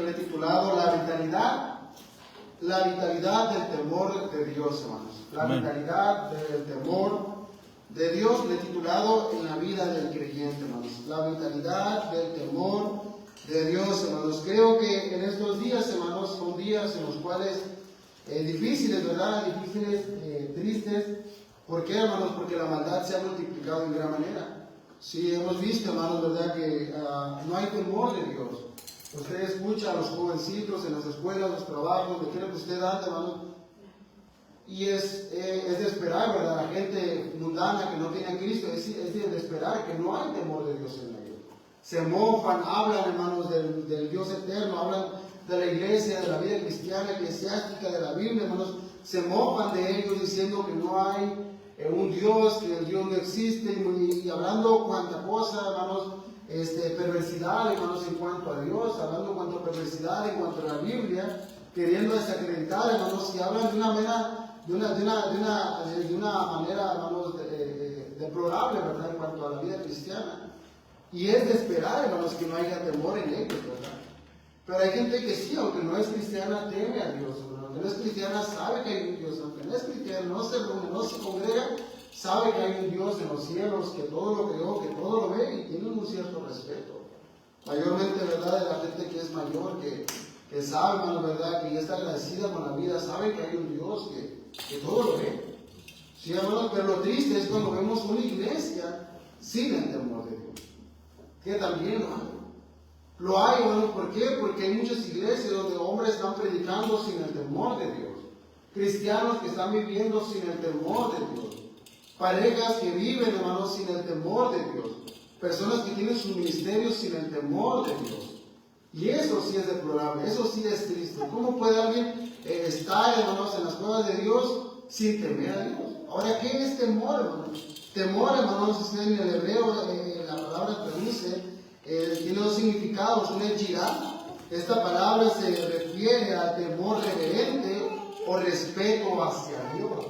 le he titulado la vitalidad del temor de Dios, hermanos. La vitalidad del temor de Dios le he titulado en la vida del creyente, hermanos. La vitalidad del temor de Dios, hermanos. Creo que en estos días, hermanos, son días en los cuales difíciles, ¿verdad? Difíciles, tristes. ¿Por qué, hermanos? Porque la maldad se ha multiplicado en gran manera. Sí, hemos visto, hermanos, ¿verdad? Que no hay temor de Dios. Usted escucha a los jovencitos en las escuelas, los trabajos, lo quiera que usted ande, hermanos. Y es de esperar, ¿verdad? La gente mundana que no tiene a Cristo, es de esperar que no hay temor de Dios en ellos. Se mofan, hablan, hermanos, del Dios eterno, hablan de la iglesia, de la vida cristiana, eclesiástica, de la Biblia, hermanos. Se mofan de ellos diciendo que no hay un Dios, que el Dios no existe, y hablando cuanta cosa, hermanos, perversidad, hermanos, en cuanto a Dios, hablando cuanto a perversidad en cuanto a la Biblia, queriendo desacreditar, hermanos, que hablan de una manera, hermanos, deplorable, ¿verdad?, en cuanto a la vida cristiana. Y es de esperar, hermanos, que no haya temor en ellos, ¿verdad? Pero hay gente que sí, aunque no es cristiana, teme a Dios, ¿verdad? Aunque no es cristiana, sabe que hay un Dios, aunque no es cristiana, no se reúne, no se congrega, sabe que hay un Dios en los cielos, que todo lo creó, que todo lo ve, y tiene un cierto respeto. Mayormente, ¿verdad?, de la gente que es mayor, que sabe, hermano, ¿verdad?, que ya está agradecida con la vida, sabe que hay un Dios que todo lo ve. Sí, hermanos, pero lo triste es cuando vemos una iglesia sin el temor de Dios, que también lo hay. Lo hay, hermanos, ¿por qué? Porque hay muchas iglesias donde hombres están predicando sin el temor de Dios, cristianos que están viviendo sin el temor de Dios, parejas que viven, hermanos, sin el temor de Dios, personas que tienen sus ministerios sin el temor de Dios. Y eso sí es deplorable, eso sí es triste. ¿Cómo puede alguien estar, hermanos, en las cosas de Dios sin temer a Dios? Ahora, ¿qué es temor, hermanos? Temor, hermanos, en el hebreo, la palabra traduce, tiene dos significados. Una es yirá. Esta palabra se refiere al temor reverente o respeto hacia Dios.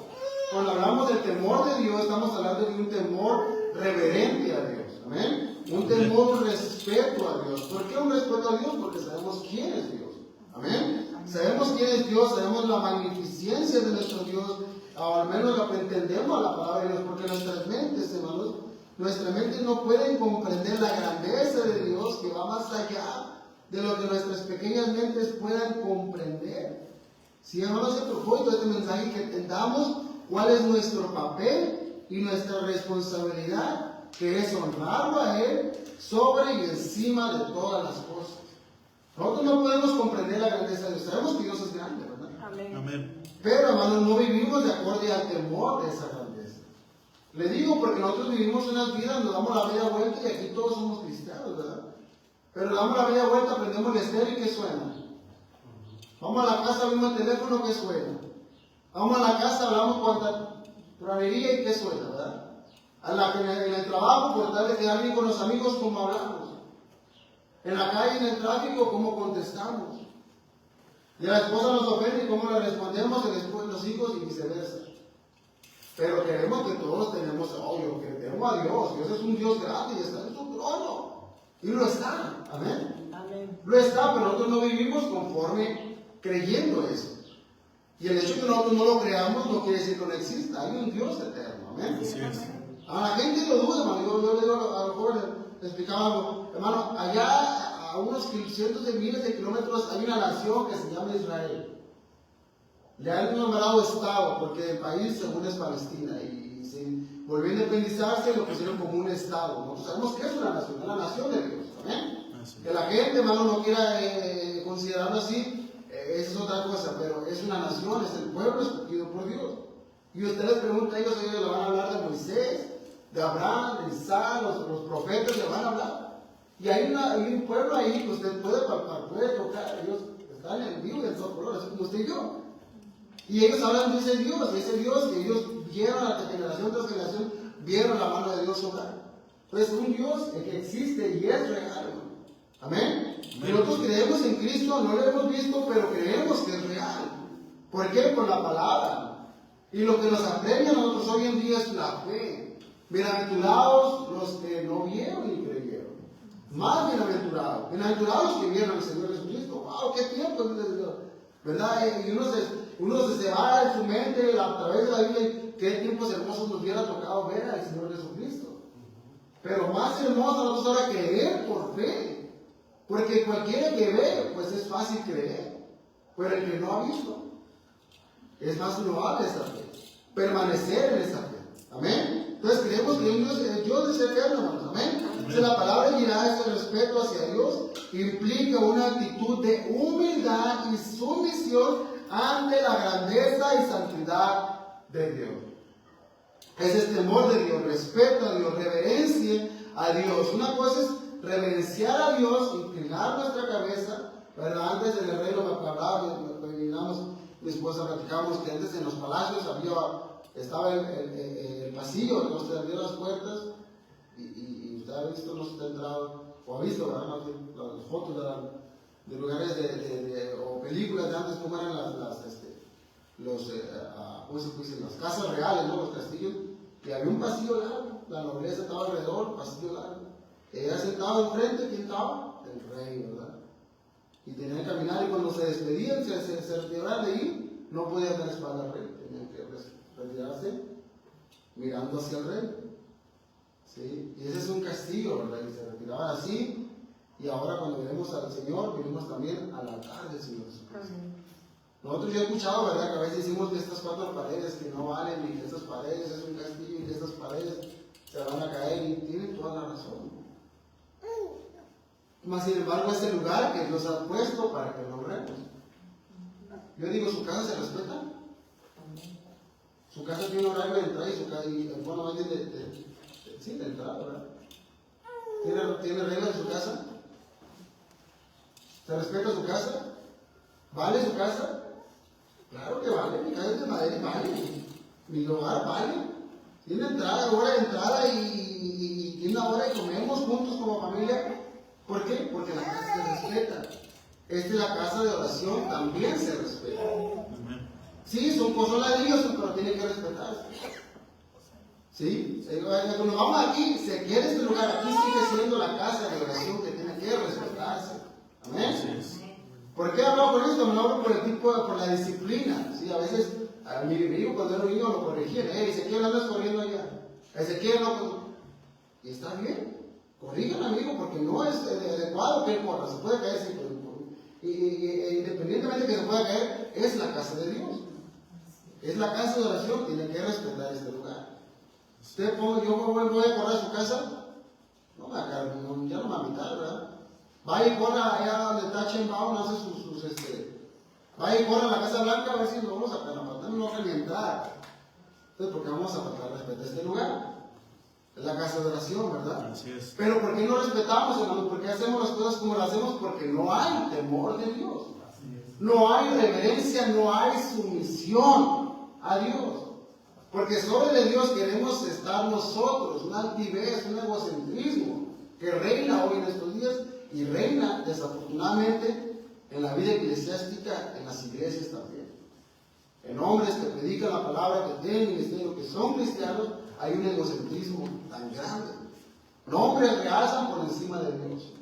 Cuando hablamos del temor de Dios, estamos hablando de un temor reverente a Dios. Amén. Un temor, un respeto a Dios. ¿Por qué un respeto a Dios? Porque sabemos quién es Dios. Amén. Sabemos quién es Dios, sabemos la magnificencia de nuestro Dios, o al menos lo que entendemos a la palabra de Dios, porque nuestras mentes, hermanos, nuestras mentes no pueden comprender la grandeza de Dios, que va más allá de lo que nuestras pequeñas mentes puedan comprender. Si, hermanos, el propósito de este mensaje, que entendamos cuál es nuestro papel y nuestra responsabilidad, que es honrarlo a Él sobre y encima de todas las cosas. Nosotros no podemos comprender la grandeza de Dios. Sabemos que Dios es grande, ¿verdad? Amén. Pero, hermanos, no vivimos de acuerdo al temor de esa grandeza. Le digo porque nosotros vivimos unas vidas, nos damos la media vuelta y aquí todos somos cristianos, ¿verdad? Pero damos la media vuelta, prendemos el estéreo y ¿qué suena? Vamos a la casa, vemos el teléfono, ¿qué suena? Vamos a la casa, hablamos cuanta pranería y ¿qué suena, verdad? En el trabajo, por tal de quedar bien con los amigos, ¿cómo hablamos? En la calle, en el tráfico, ¿cómo contestamos? Y a la esposa nos ofende, ¿cómo le respondemos? Y después los hijos y viceversa. Pero queremos que todos tenemos, obvio, que tenemos a Dios. Dios es un Dios grande y está en su trono. Y lo está. Amén. Amén. Lo está, pero nosotros no vivimos conforme creyendo eso. Y el hecho de que nosotros no lo creamos no quiere decir que no exista. Hay un Dios eterno. Amén. Así es. A la gente lo duda, hermano. Yo le digo a los jóvenes, les explicaba algo. Hermano, allá a unos cientos de miles de kilómetros hay una nación que se llama Israel. Le han nombrado Estado, porque el país según es Palestina, y se volvió a independizarse y lo pusieron como un Estado. Nosotros sabemos que es la nación de Dios. ¿Amén? Que la gente, hermano, no quiera considerarlo así, esa es otra cosa, pero es una nación, es el pueblo escogido por Dios. Y usted les pregunta a ellos le van a hablar de Moisés, de Abraham, de Isaac, los profetas le van a hablar. Y hay un pueblo ahí que usted puede palpar, puede tocar, ellos están en vivo y en todo color, así como usted y yo. Y ellos hablan de ese Dios que ellos vieron a la generación tras generación, vieron la mano de Dios obrar. Pues un Dios que existe y es real, hermano. Amén. Y nosotros creemos en Cristo, no lo hemos visto, pero creemos que es real. ¿Por qué? Por la palabra. Y lo que nos apremia a nosotros hoy en día es la fe. Bienaventurados los que no vieron y creyeron. Más bienaventurados. Bienaventurados que vieron al Señor Jesucristo. ¡Wow! tiempos, ¿verdad? Y uno se va en su mente a través de la Biblia, qué tiempos hermosos nos hubiera tocado ver al Señor Jesucristo. Pero más hermoso nosotros ahora creer por fe. Porque cualquiera que ve, pues es fácil creer. Pero el que no ha visto, es más loable esa fe. Permanecer en esa fe. Amén. Entonces creemos que Dios es eterno, hermanos. Amén. Entonces la palabra dirá ese respeto hacia Dios implica una actitud de humildad y sumisión ante la grandeza y santidad de Dios. Ese es temor de Dios, respeto a Dios, reverencia a Dios. Una cosa es reverenciar a Dios, inclinar nuestra cabeza, ¿verdad? Antes en el reino me hablaba, mi esposa platicábamos que antes en los palacios estaba el pasillo, no se abrió las puertas y usted ha visto, no se ha entrado, o ha visto, ¿verdad? Las fotos de lugares o películas de antes, como eran ¿cómo se dice? Las casas reales, ¿no? Los castillos, y había un pasillo largo, la nobleza estaba alrededor, pasillo largo. Ella sentado enfrente, ¿quién estaba? El rey, ¿verdad? Y tenían que caminar, y cuando se despedían, se retiraban de ahí, no podían dar espalda al rey, tenían que retirarse mirando hacia el rey. ¿Sí? Y ese es un castigo, ¿verdad? Y se retiraban así, y ahora cuando venimos al Señor, venimos también al altar del Señor Jesucristo. Nosotros ya he escuchado, ¿verdad? Que a veces decimos que estas 4 paredes que no valen, y que estas paredes es un castillo, y que estas paredes se van a caer, y tienen toda la razón. Mas sin embargo, es el lugar que Dios ha puesto para que lo honremos. Yo digo, ¿su casa se respeta? Su casa tiene horario de entrada y su casa, bueno, más bien de entrada, ¿verdad? ¿Tiene reglas en su casa? ¿Se respeta su casa? ¿Vale su casa? Claro que vale, mi casa es de madera y vale. Mi hogar vale. Tiene entrada, hora de entrada y tiene una hora y comemos juntos como familia. ¿Por qué? Porque la casa se respeta. Esta es la casa de oración, también se respeta. Sí, son ladrillos, pero tiene que respetarse. ¿Sí? Cuando vamos aquí, se quiere este lugar, aquí sigue siendo la casa de oración que tiene que respetarse. Amén. ¿Por qué hablo con esto? Me hablo por la disciplina. ¿Sí? A veces, a mi hijo cuando era niño lo corregían. Ezequiel, andas corriendo allá. Ezequiel, no. Y está bien. Corrijan, amigo, porque no es adecuado que él corra. Se puede caer sin independientemente de que se pueda caer, es la casa de Dios. Es la casa de oración, tiene que respetar este lugar. Yo voy a correr a su casa, no me va a caer, ya no me va a invitar, ¿verdad? Vaya y corra allá donde está Sheinbaum, hace vaya y corra a la Casa Blanca a ver si lo vamos a apartar, no va a ni entrar. Entonces, porque vamos a faltar respeto a este lugar. Es la casa de oración, ¿verdad? Así es. Pero ¿por qué no respetamos, hermanos? ¿Por qué hacemos las cosas como las hacemos? Porque no hay temor de Dios. No hay reverencia, no hay sumisión a Dios. Porque sobre de Dios queremos estar nosotros, una altivez, un egocentrismo que reina hoy en estos días y reina desafortunadamente en la vida eclesiástica, en las iglesias también. En hombres que predican la palabra, que tienen ministerio, que son cristianos, hay un egocentrismo tan grande. Hombres realzan por encima de Dios.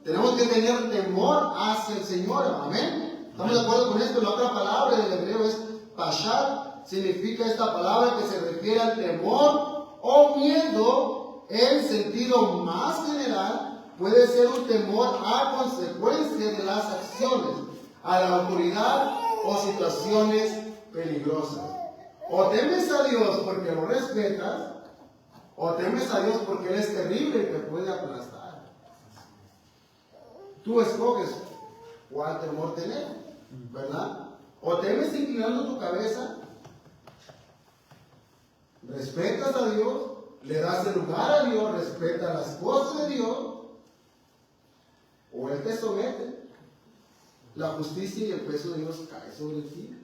Tenemos que tener temor hacia el Señor, amén. ¿Estamos de acuerdo con esto? La otra palabra del hebreo es pashat. Significa esta palabra que se refiere al temor o miedo en sentido más general. Puede ser un temor a consecuencia de las acciones, a la autoridad o situaciones peligrosas. O temes a Dios porque lo respetas, o temes a Dios porque Él es terrible y te puede aplastar. Tú escoges cuál temor tener, ¿verdad? O temes inclinando tu cabeza, respetas a Dios, le das el lugar a Dios, respetas las cosas de Dios, o Él te somete. La justicia y el peso de Dios cae sobre ti.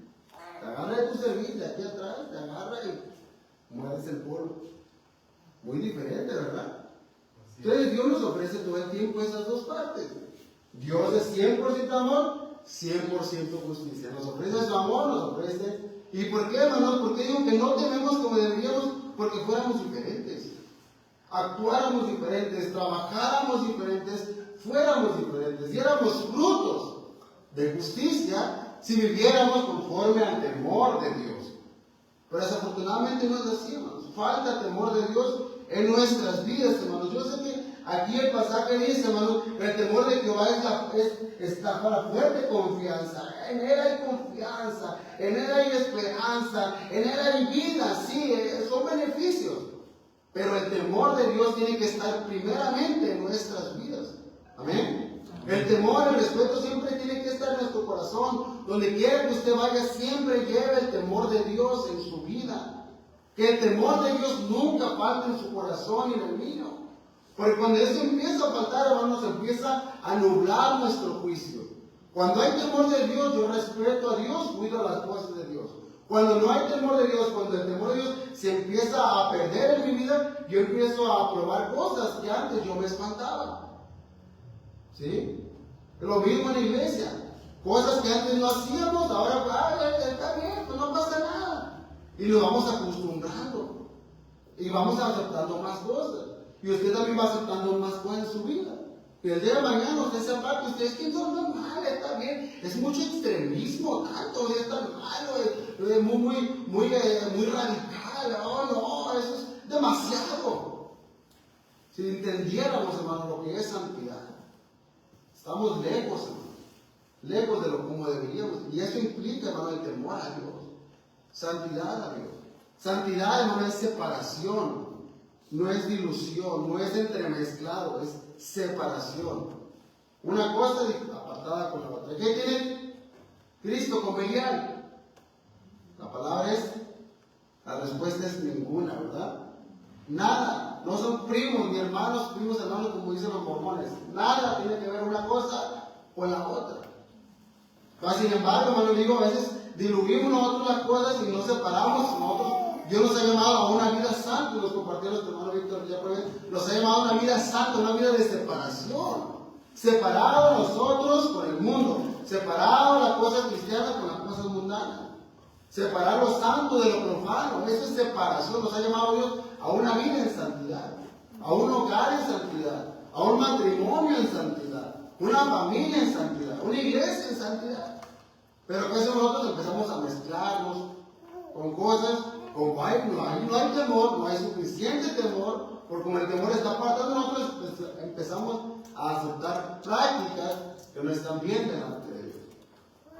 Te agarra de tu servicio, de aquí atrás, te agarra y mueres el polvo. Muy diferente, ¿verdad? Entonces Dios nos ofrece todo el tiempo esas dos partes. Dios es 100% amor, 100% justicia. Nos ofrece su amor, nos ofrece... ¿Y por qué, hermanos? ¿Por qué digo que no tememos como deberíamos? Porque fuéramos diferentes. Actuáramos diferentes, trabajáramos diferentes, fuéramos diferentes, diéramos frutos de justicia si viviéramos conforme al temor de Dios. Pero desafortunadamente no es así, hermanos. Falta temor de Dios en nuestras vidas, hermanos. Yo sé que aquí el pasaje dice, hermanos, el temor de Jehová está para fuerte confianza. En Él hay confianza, en Él hay esperanza, en Él hay vida, sí, son beneficios. Pero el temor de Dios tiene que estar primeramente en nuestras vidas. Amén. El temor, el respeto siempre tiene que estar en nuestro corazón. Donde quiera que usted vaya, siempre lleve el temor de Dios en su vida. Que el temor de Dios nunca falte en su corazón y en el mío. Porque cuando eso empieza a faltar, hermanos, empieza a nublar nuestro juicio. Cuando hay temor de Dios, yo respeto a Dios, cuido las cosas de Dios. Cuando no hay temor de Dios, cuando el temor de Dios se empieza a perder en mi vida, yo empiezo a probar cosas que antes yo me espantaba. ¿Sí? Lo mismo en la iglesia. Cosas que antes no hacíamos, ahora está bien, pues no pasa nada. Y nos vamos acostumbrando. Y vamos aceptando más cosas. Y usted también va aceptando más cosas en su vida. Y el día de mañana usted se aparta, usted es que son normal, está bien. Es mucho extremismo, tanto, es tan malo, es muy radical. Oh, no, eso es demasiado. Si entendiéramos, hermano, lo que es santidad. Estamos lejos, hermano. Lejos de lo como deberíamos. Y eso implica, hermano, el temor a Dios. Santidad a Dios. Santidad, hermano, es separación. No es dilución, no es entremezclado, es separación. Una cosa apartada con la otra. ¿Qué tiene Cristo con Belial? La palabra es, la respuesta es ninguna, ¿verdad? Nada. No son primos ni hermanos, como dicen los mormones. Nada tiene que ver una cosa con la otra. Pero, sin embargo, hermano, digo, a veces diluimos nosotros las cosas y nos separamos nosotros. Dios nos ha llamado a una vida santa, los compartieron nuestro hermano Víctor Villaproven, nos ha llamado a una vida santa, una vida de separación. Separado nosotros con el mundo, separado las cosas cristianas con las cosas mundanas. Separar lo santo de lo profano, eso es separación. Nos ha llamado Dios a una vida en santidad, a un hogar en santidad, a un matrimonio en santidad, una familia en santidad, una iglesia en santidad. Pero que eso nosotros empezamos a mezclarnos con cosas. Como no hay temor, no hay suficiente temor, porque como el temor está apartado, nosotros empezamos a aceptar prácticas que no están bien delante de Dios.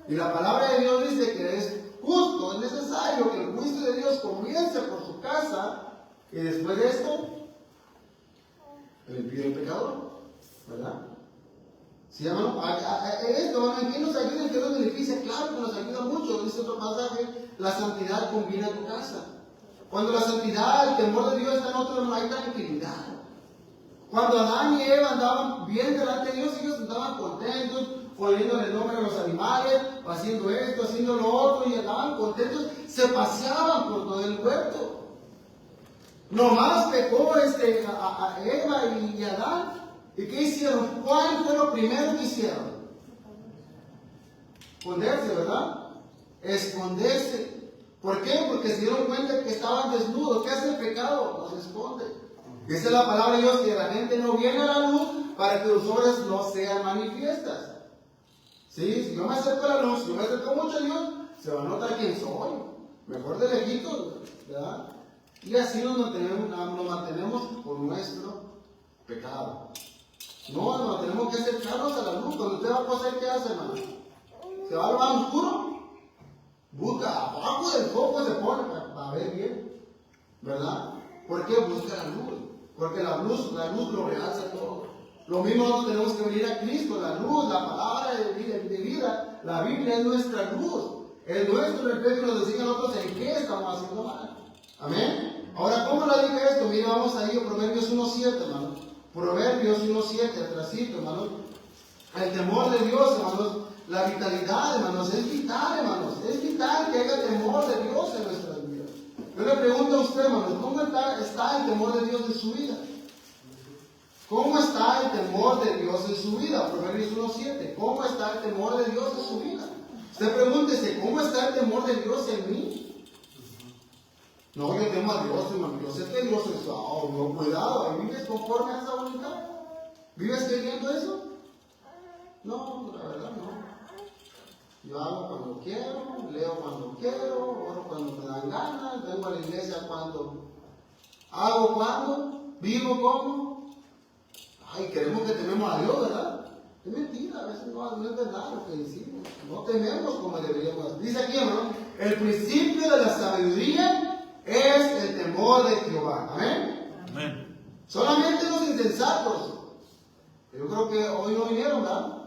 Y la palabra de Dios dice que es justo, es necesario que el juicio de Dios comience por su casa, y después de esto, el impío y el pecador, ¿verdad? ¿Sí, hermano? Esto, ¿en qué nos ayuda? ¿En qué nos beneficia? Claro que nos ayuda mucho. Dice otro pasaje, la santidad combina tu casa. Cuando la santidad, el temor de Dios está en otro, no hay tranquilidad. Cuando Adán y Eva andaban bien delante de Dios, ellos andaban contentos, poniéndole el nombre a los animales, haciendo esto, haciendo lo otro, y andaban contentos, se paseaban por todo el huerto. Nomás pecó a Eva y Adán. ¿Y qué hicieron? ¿Cuál fue lo primero que hicieron? Esconderse, ¿verdad? Esconderse. ¿Por qué? Porque se dieron cuenta que estaban desnudos. ¿Qué hace el pecado? Nos esconde. Esa es la palabra de Dios, que la gente no viene a la luz para que sus obras no sean manifiestas. ¿Sí? Si yo me acerco a la luz, si yo me acerco mucho a Dios, se va a notar quién soy. Mejor de lejitos, ¿verdad? Y así nos mantenemos por nuestro pecado. No, tenemos que acercarnos a la luz. Cuando usted va a pasar, ¿qué hace, hermano? ¿Se va al baño oscuro? Busca, abajo del foco se pone para ver bien, ¿verdad? ¿Por qué? Busca la luz. Porque la luz lo realza todo. Lo mismo nosotros tenemos que venir a Cristo, la luz, la palabra de vida. La Biblia es nuestra luz. Es nuestro reflejo, nos enseña a nosotros en qué estamos haciendo mal. Amén. Ahora, ¿cómo lo dice esto? Mira, vamos ahí a Proverbios 1.7, hermano. Proverbios 1.7, atrasito, hermanos. El temor de Dios, hermanos. La vitalidad, hermanos. Es vital, hermanos. Es vital que haya temor de Dios en nuestras vidas. Yo le pregunto a usted, hermanos, ¿cómo está el temor de Dios en su vida? ¿Cómo está el temor de Dios en su vida? Proverbios 1.7. ¿Cómo está el temor de Dios en su vida? Usted pregúntese, ¿cómo está el temor de Dios en mí? No, yo temo a Dios, hermano. Yo sé que Dios es, no, cuidado, ¿vives conforme a esa voluntad? ¿Vives queriendo eso? No, la verdad no. Yo hago cuando quiero, leo cuando quiero, oro cuando me dan ganas, vengo a la iglesia cuando, hago cuando, vivo como. Ay, queremos que tememos a Dios, ¿verdad? Es mentira, a veces no es verdad lo que decimos. No tememos como deberíamos. Dice aquí, hermano, el principio de la sabiduría es el temor de Jehová. Amén. Amén. Solamente los insensatos. Yo creo que hoy no vinieron, ¿verdad?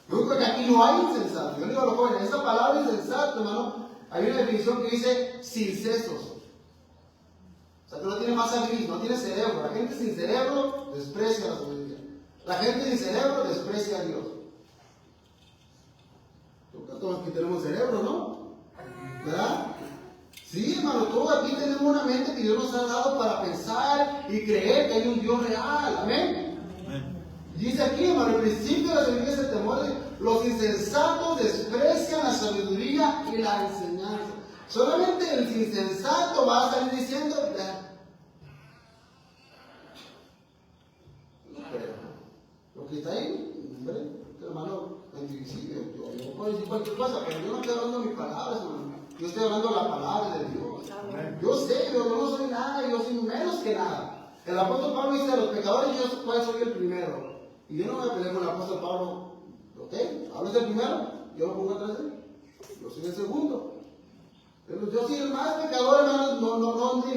Yo creo que aquí no hay insensatos. Yo digo a los jóvenes, esa palabra insensato, hermano, hay una definición que dice sin sesos. O sea, que no tiene más sabiduría, no tiene cerebro. La gente sin cerebro desprecia la sabiduría. La gente sin cerebro desprecia a Dios. Yo creo que todos aquí tenemos cerebro, ¿no? ¿Verdad? Sí, hermano, todos aquí tenemos una mente que Dios nos ha dado para pensar y creer que hay un Dios real. Amén. Amén. Dice aquí, hermano, el principio de la sabiduría es el temor de los insensatos desprecian la sabiduría y la enseñanza. Solamente el insensato va a salir diciendo, no creo. Lo que está ahí, hombre, hermano, yo puedo decir cualquier cosa, pero yo no estoy hablando de mis palabras, hermano. Yo estoy hablando de la palabra de Dios. Yo sé, yo no soy nada, yo soy menos que nada. El apóstol Pablo dice a los pecadores, yo soy el primero. Y yo no voy a pelear con el apóstol Pablo. ¿Ok? Pablo es el primero, yo lo pongo atrás de él. Yo soy el segundo. Pero yo soy el más pecador, hermanos, no ni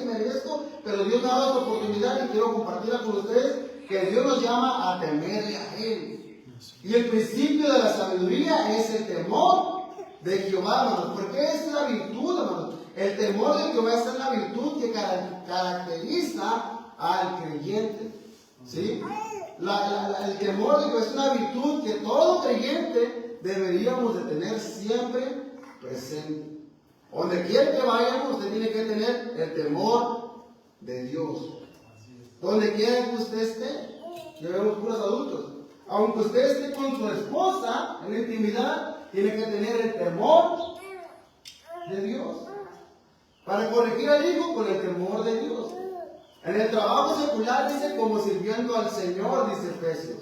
merezco, pero Dios me ha dado esta oportunidad y quiero compartirla con ustedes, que Dios nos llama a temerle a Él. Y el principio de la sabiduría es el temor de Jehová, hermanos, porque es la virtud, hermanos. El temor de Jehová es la virtud que caracteriza al creyente. ¿Sí? El temor de Jehová es una virtud que todo creyente deberíamos de tener siempre presente. Donde quiera que vayamos, usted tiene que tener el temor de Dios. Donde quiera que usted esté, ya vemos puros adultos. Aunque usted esté con su esposa en la intimidad, tiene que tener el temor de Dios. Para corregir al hijo con el temor de Dios. En el trabajo secular dice como sirviendo al Señor, dice Efesios.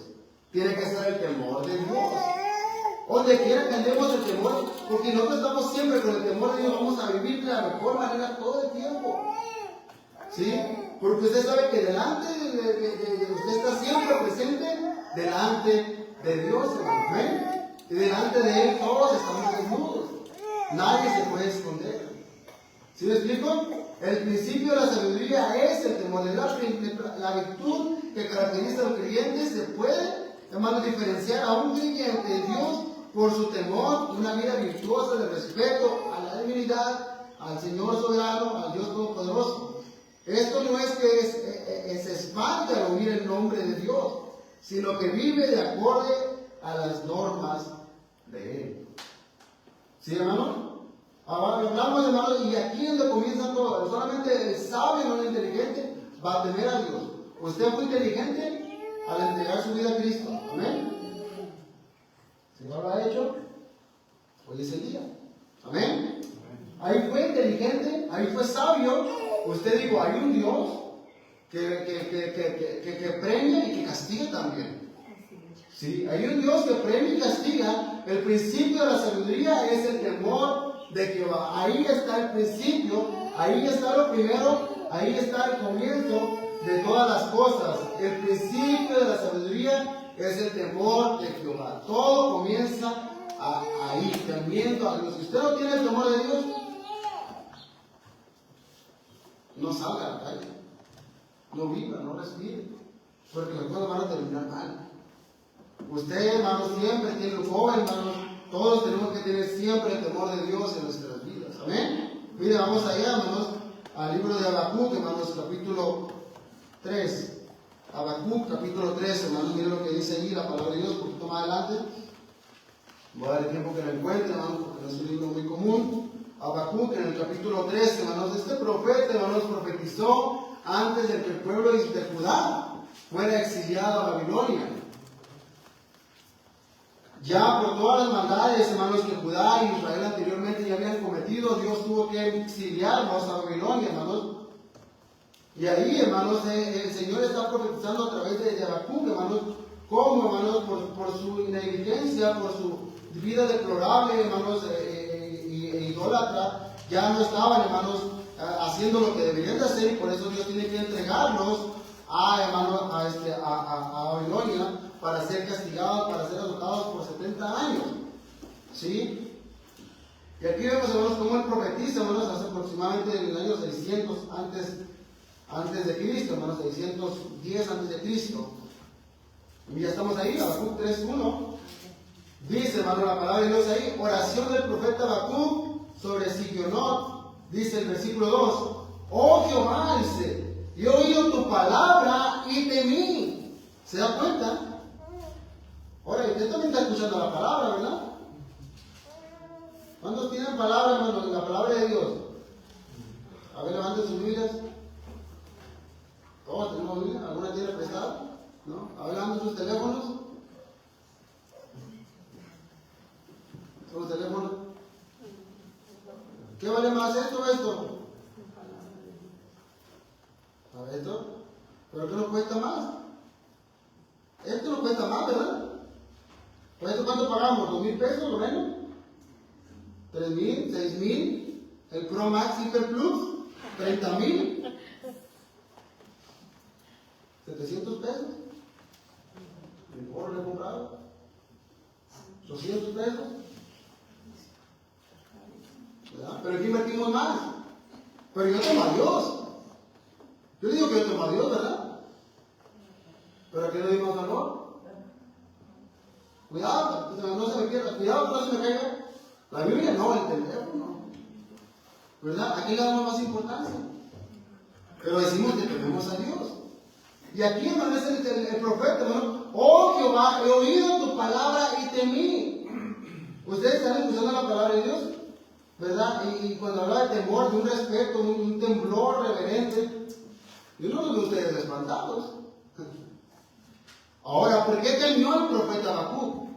Tiene que ser el temor de Dios. Donde quiera que andemos el temor, porque nosotros estamos siempre con el temor de Dios, vamos a vivir de la mejor manera todo el tiempo. ¿Sí? Porque usted sabe que delante de usted está siempre presente delante de Dios, hermano. ¿Ven? Y delante de Él todos estamos desnudos. Nadie se puede esconder. ¿Sí me explico? El principio de la sabiduría es el temor de Dios. La virtud que caracteriza a los creyentes se puede, hermano, diferenciar a un creyente de Dios por su temor, una vida virtuosa de respeto a la divinidad, al Señor soberano, al Dios todopoderoso. Esto no es que se espante al oír el nombre de Dios, sino que vive de acorde a las normas de Él. ¿Sí, hermano? Ahora hablamos, hermano, y aquí es donde comienza todo. Solamente el sabio, no el inteligente, va a temer a Dios. Usted fue inteligente al entregar su vida a Cristo. Amén. Si no lo ha hecho, hoy es el día. Amén. Ahí fue inteligente, ahí fue sabio. Usted dijo, hay un Dios que premia y que castiga también. Sí, hay un Dios que premia y castiga. El principio de la sabiduría es el temor de Jehová. Ahí está el principio, ahí está lo primero, ahí está el comienzo de todas las cosas. El principio de la sabiduría es el temor de Jehová. Todo comienza ahí, temiendo a Dios. Si usted no tiene el temor de Dios, no salga a la calle, no viva, no respire, porque las cosas van a terminar mal. Usted, hermano, siempre tiene el joven, hermano, todos tenemos que tener siempre el temor de Dios en nuestras vidas. Amén. Mire, vamos allá, hermanos, al libro de Habacuc, hermanos, capítulo 3. Habacuc, capítulo 3, hermanos, mire lo que dice allí la palabra de Dios, un poquito más adelante. Voy a dar el tiempo que lo encuentre, hermanos, porque no es un libro muy común. Habacuc, en el capítulo 3, hermanos, este profeta, hermanos, profetizó antes de que el pueblo de Judá fuera exiliado a Babilonia. Ya por todas las maldades, hermanos, que Judá y Israel anteriormente ya habían cometido, Dios tuvo que exiliarnos a Babilonia, hermanos. Y ahí, hermanos, el Señor está profetizando a través de Habacuc, hermanos, cómo, hermanos, por su negligencia, por su vida deplorable, hermanos, e idólatra, ya no estaban, hermanos, haciendo lo que deberían de hacer, y por eso Dios tiene que entregarlos a Babilonia para ser castigados, para ser azotados por 70 años. ¿Sí? Y aquí vemos, hermanos, cómo él profetiza, hermanos, hace aproximadamente en el año 600 antes de Cristo, hermanos, 610 antes de Cristo. Y ya estamos ahí, Habacuc 3:1. Dice, hermano, la palabra de Dios ahí, oración del profeta Habacuc sobre Sigionot. Dice el versículo 2, oh Jehová, dice, he oído tu palabra y temí. ¿Se da cuenta? Ahora, usted también está escuchando la palabra, ¿verdad? ¿Cuántos tienen palabra, hermanos? La palabra de Dios. A ver, levanten sus Biblias. Todos tenemos Biblia. ¿Alguna tiene prestada? ¿No? A ver, levanten sus teléfonos. ¿Sus teléfonos? ¿Qué vale más, esto o esto? A ver, esto. ¿Pero qué nos cuesta más? Esto nos cuesta más, ¿verdad? ¿Por esto cuánto pagamos? ¿2,000 pesos lo menos? ¿3,000? ¿6,000? ¿El Pro Max Hyper Plus? ¿30,000? ¿700 pesos? ¿Mejor lo he comprado? ¿200 pesos? ¿Verdad? Pero aquí invertimos más. Pero yo temo a Dios. Yo digo que yo temo a Dios, ¿verdad? Pero aquí le dimos valor. Cuidado, no se me pierda. Cuidado que no se me caiga. La Biblia no, el teléfono. ¿Verdad? Aquí le damos más importancia. Pero decimos que tenemos a Dios. Y aquí, hermano, es el profeta, hermano. Oh Jehová, he oído tu palabra y temí. Ustedes están escuchando la palabra de Dios, ¿verdad? Y cuando habla de temor, de un respeto, un temblor reverente, yo no los veo ustedes espantados. Ahora, ¿por qué temió el profeta Habacuc?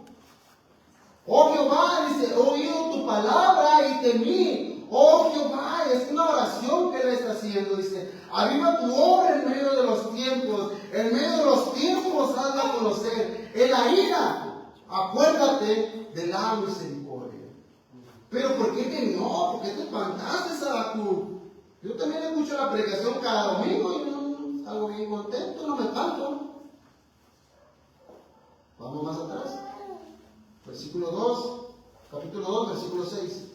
Oh Jehová, dice, he oído tu palabra y temí. Oh Jehová, es una oración que él está haciendo. Dice, aviva tu obra en medio de los tiempos. En medio de los tiempos hazla a conocer. En la ira, acuérdate de la misericordia. Pero ¿por qué temió? ¿Por qué te espantaste, Habacuc? Yo también escucho la predicación cada domingo y no salgo bien contento, no me espanto. Vamos más atrás. Versículo 2, capítulo 2, versículo 6.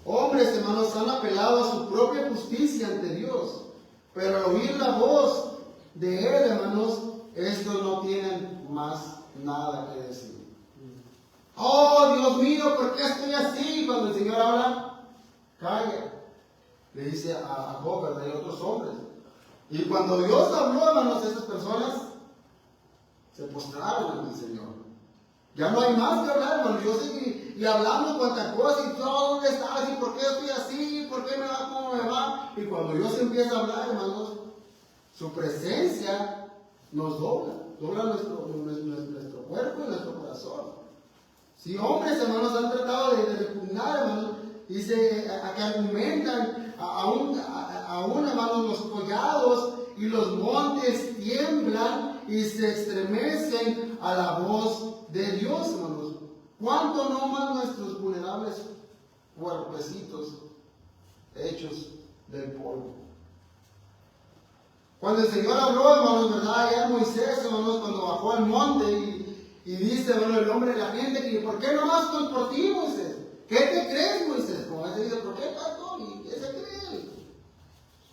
Hombres, hermanos, han apelado a su propia justicia ante Dios, pero al oír la voz de Él, hermanos, estos no tienen más nada que decir. Oh, Dios mío, ¿por qué estoy así? Cuando el Señor habla, calla. Le dice a Job, ¿verdad? Y a otros hombres. Y cuando Dios habló, hermanos, a estas personas se postraron ante el Señor. Ya no hay más que hablar, hermano. Yo seguí y hablando cuantas cosas y todo, ¿dónde estás? ¿Y por qué estoy así? ¿Por qué me va como me va? Y cuando Dios empieza a hablar, hermanos, su presencia nos dobla nuestro cuerpo y nuestro corazón. Si hombres, hermanos, han tratado de repugnar, hermanos, dice, a que argumentan, aún, hermanos, los collados y los montes tiemblan y se estremecen a la voz de Dios, hermanos. ¿Cuánto no más nuestros vulnerables cuerpecitos hechos del polvo? Cuando el Señor habló, hermanos, ¿verdad? Ya Moisés, hermanos, cuando bajó al monte y dice, hermano, el hombre de la gente, que ¿por qué no vas por ti, Moisés? ¿Qué te crees, Moisés? Como ese dice, ¿por qué pastor? ¿Y qué se cree?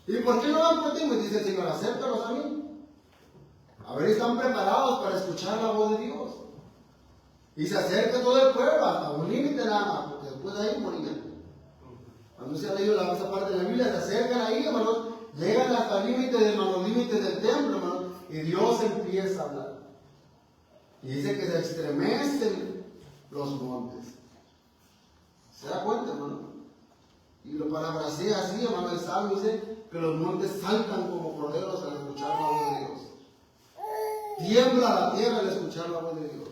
¿Y por qué no van por ti? Pues dice el Señor, acércalos a mí. A ver, están preparados para escuchar la voz de Dios. Y se acerca todo el pueblo hasta un límite nada más, porque después de ahí morían. Cuando se ha leído esa parte de la Biblia, se acercan ahí, hermanos, llegan hasta el límite de los límites del templo, hermanos, y Dios empieza a hablar. Y dice que se estremecen los montes. ¿Se da cuenta, hermano? Y lo parafrasea así, hermano, el Salmo dice que los montes saltan como corderos al escuchar la voz de Dios. Tiembla la tierra al escuchar la voz de Dios.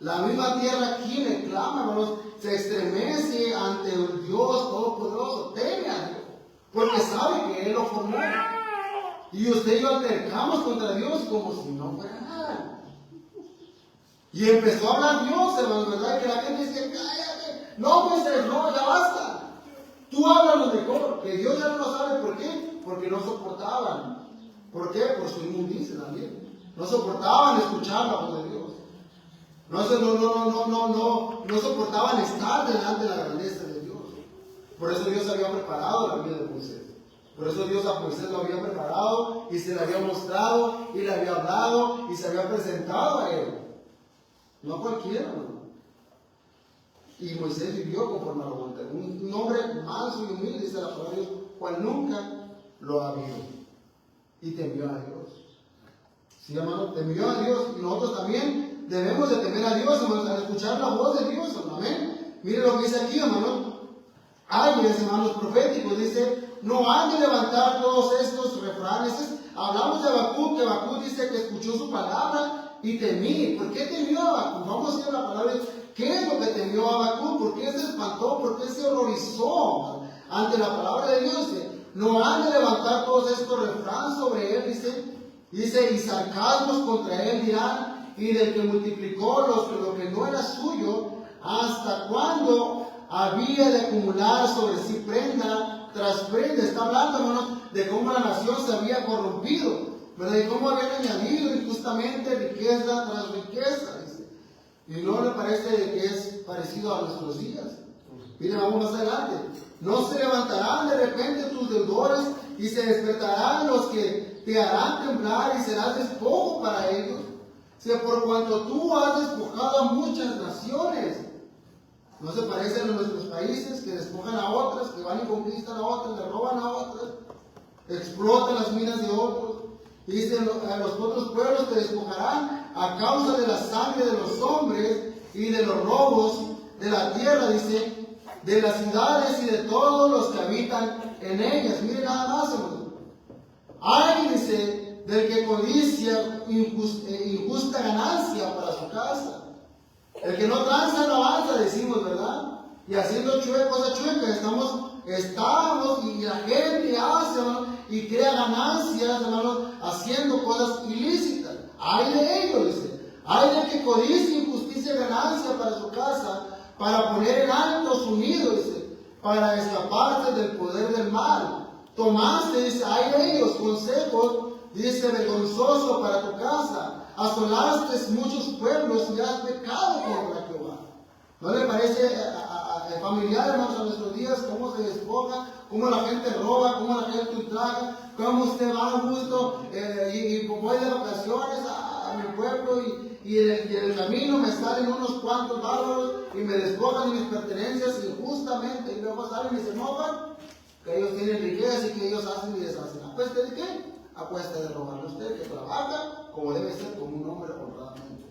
La misma tierra aquí me clama, hermanos, se estremece ante el Dios Todopoderoso, teme a Dios, porque sabe que Él lo formó. Y usted y yo altercamos contra Dios como si no fuera nada. Y empezó a hablar Dios, hermanos, ¿verdad? Que la gente decía, cállate. No, Moisés, no, ya basta. Tú háblanos mejor. Que Dios ya no lo sabe. ¿Por qué? Porque no soportaban. ¿Por qué? Por su inmundicia también. No soportaban escuchar la voz de Dios. No soportaban estar delante de la grandeza de Dios. Por eso Dios había preparado la vida de Moisés. Por eso Dios a Moisés lo había preparado y se le había mostrado y le había hablado y se había presentado a él. No cualquiera, ¿no? Y Moisés vivió conforme a la voluntad. Un hombre manso y humilde, dice la palabra de Dios, cual nunca lo ha habido. Y temió a Dios. Sí, hermano, temió a Dios. Y nosotros también debemos de temer a Dios, hermanos, al escuchar la voz de Dios, amén. Mire lo que dice aquí, hermano. Ángeles, hermanos, proféticos, dice, no han de levantar todos estos refranes. Hablamos de Habacuc, que Habacuc dice que escuchó su palabra y temí. ¿Por qué temió Habacuc? Vamos a ver la palabra. ¿Qué es lo que temió Habacuc? ¿Por qué se espantó? ¿Por qué se horrorizó ante la palabra de Dios? Dice, no han de levantar todos estos refranes sobre él, dice, y sarcasmos contra él dirán, y del que multiplicó lo que no era suyo, ¿hasta cuándo había de acumular sobre sí prenda tras prenda? Está hablando, hermanos, de cómo la nación se había corrompido, ¿verdad? Y cómo habían añadido injustamente riqueza tras riqueza, dice. Y no le parece que es parecido a nuestros días. Miren, vamos más adelante. No se levantarán de repente tus deudores y se despertarán los que te harán temblar y serás despojo para ellos. Si por cuanto tú has despojado a muchas naciones. No se parecen a nuestros países que despojan a otras, que van y conquistan a otras, le roban a otras, explotan las minas de otros. Y dicen, a los otros pueblos te despojarán a causa de la sangre de los hombres y de los robos de la tierra, dice, de las ciudades y de todos los que habitan en ellas. Miren nada más, hermano. Ay, dice, del que codicia injusta ganancia para su casa. El que no tranza no avanza, decimos, ¿verdad? Y haciendo cosas chuecas, estamos y la gente hace, hermano, y crea ganancias, hermano, haciendo cosas ilícitas. Hay de ellos, dice. Hay de que codicia injusticia ganancia para su casa, para poner en alto su nido, dice, para escaparse del poder del mal. Tomaste, dice, hay de ellos consejos, dice, vergonzoso para tu casa. Asolaste muchos pueblos y has pecado contra Jehová. ¿No le parece familiar, hermanos, a nuestros días cómo se despoja, cómo la gente roba, cómo la gente ultraja, cómo usted va a gusto y voy de vacaciones a mi pueblo y en el camino me salen unos cuantos bárbaros y me despojan de mis pertenencias injustamente y luego salen y se enojan que ellos tienen riqueza y que ellos hacen y deshacen? ¿A cuesta de qué? A cuesta de robarle a usted, que trabaja como debe ser, como un hombre honradamente.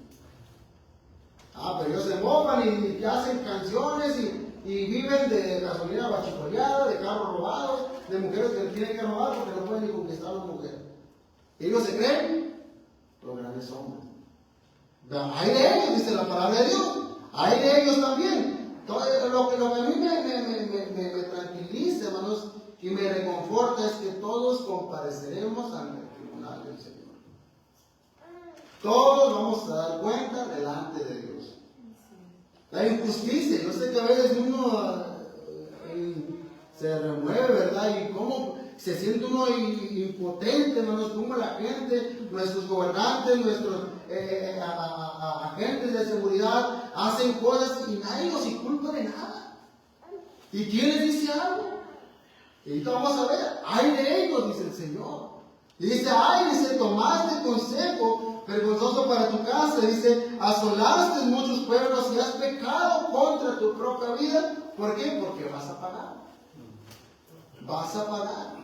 Pero ellos se mofan y hacen canciones y viven de gasolina bachicoleada, de carros robados, de mujeres que tienen que robar porque no pueden ni conquistar a una mujer. Ellos se creen los grandes hombres. Hay de ellos, dice la palabra de Dios. Hay de ellos también. Lo que a mí me tranquiliza, hermanos, y me reconforta es que todos compareceremos ante el tribunal del Señor. Todos vamos a dar cuenta delante de Dios. La injusticia, yo sé que a veces uno se remueve, ¿verdad? Y cómo se siente uno impotente, hermanos, como la gente, nuestros gobernantes, nuestros agentes de seguridad hacen cosas y nadie los inculpa de nada. ¿Y quién les dice algo? Y ahorita vamos a ver, hay de ellos, dice el Señor. Y dice, dice, tomaste consejo vergonzoso para tu casa. Dice, asolaste muchos pueblos y has pecado contra tu propia vida. ¿Por qué? Porque vas a pagar. Vas a pagar.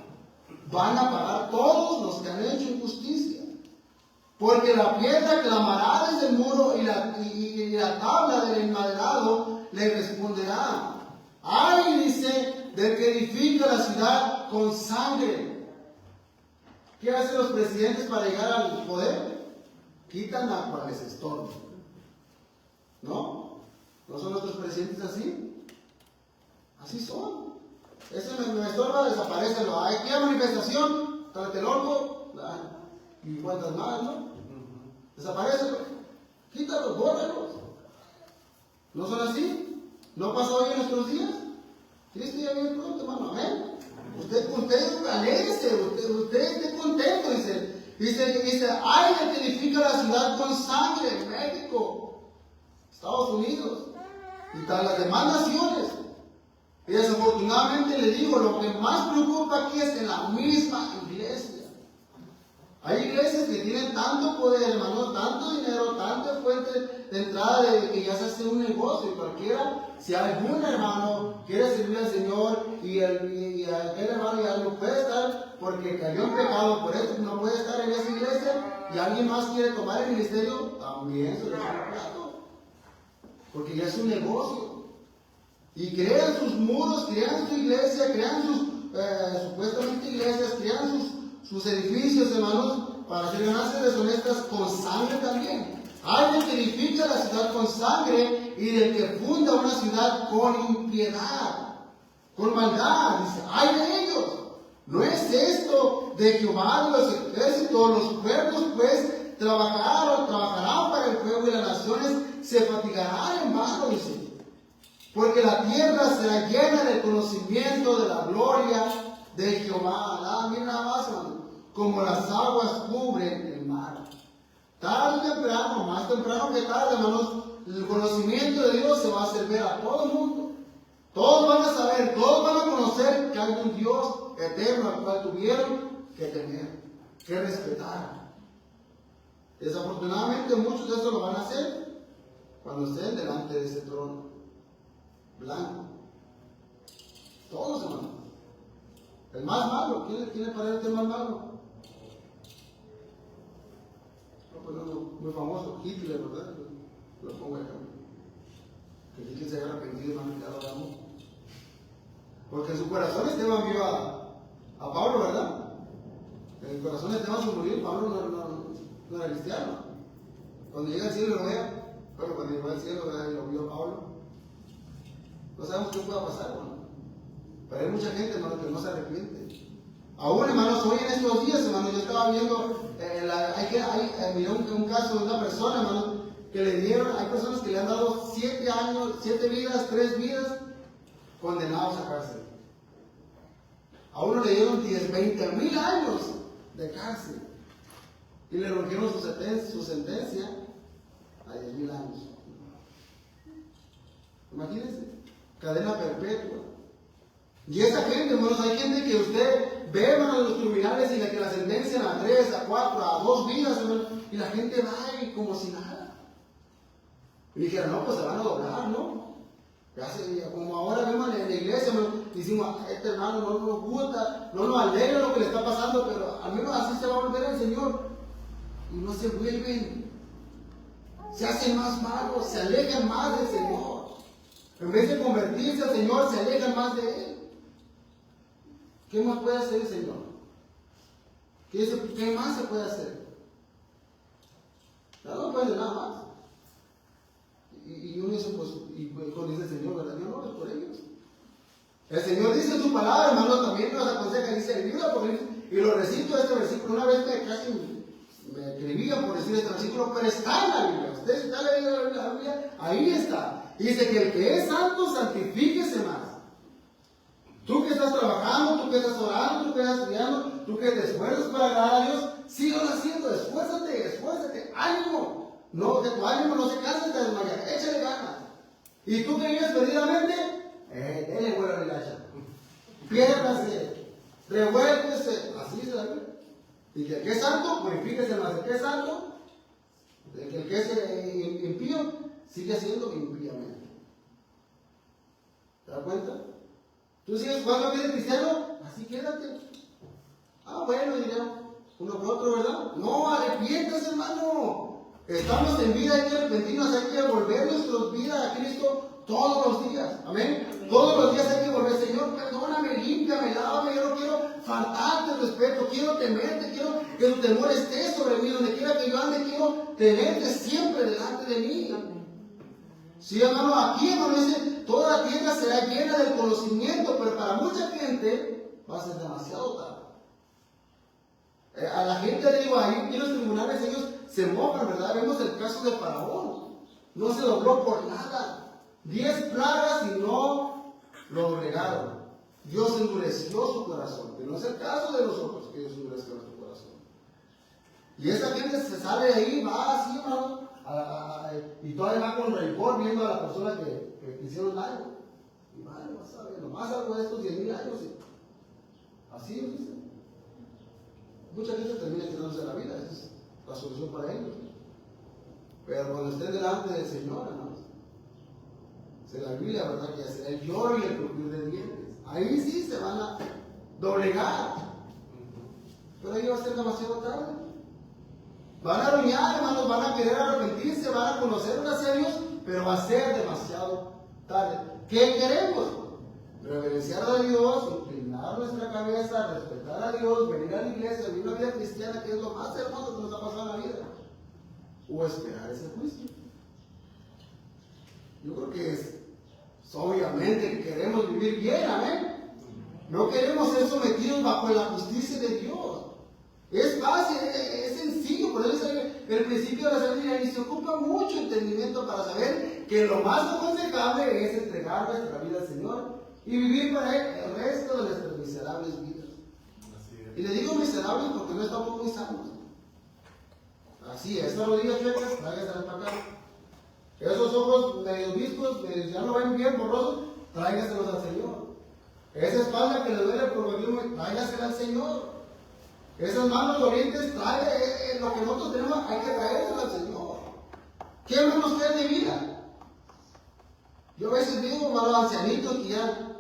Van a pagar todos los que han hecho injusticia. Porque la piedra clamará desde el muro y la tabla del enmaderado le responderá. Dice, del que edifica la ciudad con sangre. ¿Qué hacen los presidentes para llegar al poder? Quitan a cuales estorban. ¿No? ¿No son nuestros presidentes así? Así son. Ese me estorba, desaparece. Hay que manifestación, Tlatelolco, y cuantas más, ¿no? Desaparece. Quítalos, bórralos. ¿No son así? ¿No pasa hoy en nuestros días? Cristo ya viene pronto, hermano. Amén. Usted alégrese, usted esté contento, dice, ay, el que edifica la ciudad con sangre, México, Estados Unidos, y tal las demás naciones. Y desafortunadamente le digo, lo que más preocupa aquí es en la misma iglesia. Hay iglesias que tienen tanto poder, hermano, tanto dinero, tanta fuente de entrada de que ya se hace un negocio. Y cualquiera, si algún hermano quiere servir al Señor y aquel hermano ya no puede estar porque cayó en pecado, por eso no puede estar en esa iglesia, y alguien más quiere tomar el ministerio, también se le da un plato. Porque ya es un negocio. Y crean sus muros, crean su iglesia, crean sus supuestamente iglesias, crean sus edificios, hermanos, para hacer ganancias deshonestas con sangre también. Hay del que edifica la ciudad con sangre y del que funda una ciudad con impiedad, con maldad. Dice, ¡ay de ellos! ¿No es esto de Jehová de los ejércitos? Los pueblos pues trabajarán para el fuego y las naciones se fatigarán en vano, dice. Porque la tierra será llena del conocimiento de la gloria de Jehová. Mira nada más, hermano. Como las aguas cubren el mar. Tarde o temprano, más temprano que tarde, hermanos, el conocimiento de Dios se va a hacer ver a todo el mundo. Todos van a saber, todos van a conocer que hay un Dios eterno al cual tuvieron que temer, que respetar. Desafortunadamente muchos de eso lo van a hacer cuando estén delante de ese trono blanco. Todos, hermanos. El más malo, ¿quién le parece el más malo? Muy famoso, Hitler, ¿verdad? Lo pongo acá. Que Hitler se haya arrepentido, hermano, que ya lo hagamos. Porque en su corazón Esteban vio a Pablo, ¿verdad? En el corazón de Esteban se murió, Pablo no era cristiano. Cuando llega al cielo lo vea, bueno, cuando llegó al cielo y lo vio a Pablo, no sabemos qué pueda pasar, hermano. Pero hay mucha gente, hermano, que no se arrepiente. Aún, hermanos, hoy en estos días, hermano, yo estaba viendo, miré un caso de una persona, hermano, que le dieron, hay personas que le han dado 7 años, 7 vidas, 3 vidas, condenados a cárcel. A uno le dieron 20,000 años de cárcel. Y le rompieron su sentencia a 10,000 años. Imagínense, cadena perpetua. Y esa gente, hermanos, hay gente que usted ve, hermanos, los criminales y que la sentencian a 3, a 4, a 2 vidas, hermanos, y la gente va y como si nada. Y dijeron, no, pues se van a doblar, ¿no? Como ahora vemos en la iglesia, hermanos, decimos, este hermano no nos gusta, no nos alegra lo que le está pasando, pero al menos así se va a volver el Señor. Y no se vuelven, se hacen más malos, se alejan más del Señor. En vez de convertirse al Señor, se alejan más de Él. ¿Qué más puede hacer el Señor? ¿Qué más se puede hacer? Ya no puede hacer nada más. Y uno dice, pues, dice el Señor, ¿verdad? Yo no oro por ellos. El Señor dice en su palabra, hermano, también nos aconseja, dice el libro, y lo recito este versículo. Una vez que casi me escribían por decir este versículo, pero está en la Biblia. Usted está leyendo la Biblia, ahí está. Y dice que el que es santo, santifíquese más. Tú que estás trabajando, tú que estás orando, tú que estás estudiando, tú que te esfuerzas para agradar a Dios, síguelo haciendo, esfuérzate, ánimo. No, que tu ánimo no se canse de desmayar, échale ganas. Y tú que vives perdidamente, denle vuelo a la hilacha. Piérdase, revuélvese, así se la ve. Y que el que es santo, purifíquese más. El que es santo, el que es impío, sigue siendo impíamente. ¿Te das cuenta? Tú sigues jugando que eres cristiano, así quédate. Ah, bueno, dirán uno por otro, ¿verdad? No, arrepiéntase, hermano. Estamos en vida, hay que arrepentirnos, hay que volver nuestras vidas a Cristo todos los días. Amén. Todos los días hay que volver, Señor, perdóname, límpiame, lávame. Yo no quiero faltarte el respeto, quiero temerte, quiero que tu temor esté sobre mí. Donde quiera que yo ande, quiero tenerte siempre delante de mí. Sí, hermano, aquí, hermano, dice, toda la tierra será llena del conocimiento, pero para mucha gente va a ser demasiado tarde. A la gente, le digo, ahí en los tribunales ellos se mojan, ¿verdad? Vemos el caso de Faraón. No se dobló por nada. 10 plagas y no lo doblegaron. Dios endureció su corazón, que no es el caso de nosotros, que Dios endurezca nuestro corazón. Y esa gente se sale de ahí, va así, hermano, y todavía va con rencor viendo a la persona que hicieron daño. Y vale, vas a ver, nomás algo de estos 10,000 años, y así nos dice. Mucha gente termina quitándose la vida, esa es la solución para ellos. Pero cuando estén delante del Señor, hermanos, se la Biblia, ¿verdad? Que será el lloro y el crujir de dientes. Ahí sí se van a doblegar. Pero ahí va a ser demasiado tarde. Van a arruinar, hermanos, van a querer arrepentirse, van a conocer gracias a Dios, pero va a ser demasiado tarde. ¿Qué queremos? Reverenciar a Dios, inclinar nuestra cabeza, respetar a Dios, venir a la iglesia, vivir una vida cristiana, que es lo más hermoso que nos ha pasado en la vida. O esperar ese juicio. Yo creo que es obviamente que queremos vivir bien, amén. No queremos ser sometidos bajo la justicia de Dios. Es fácil, es sencillo, por eso el principio de la sabiduría y se ocupa mucho entendimiento para saber que lo más aconsejable es entregar nuestra vida al Señor y vivir para Él el resto de nuestras miserables vidas. Y le digo miserables porque no estamos muy sanos. Así, esas rodillas chuecas, tráigaselas para acá. Esos ojos medio viscos, ya no ven bien, borrosos, tráigaselos al Señor. Esa espalda que le duele por volumen, tráigasela al Señor. Esas manos dolientes, lo que nosotros tenemos, hay que traérselo al Señor. ¿Qué menos queda de vida? Yo a veces digo a los ancianitos que ya,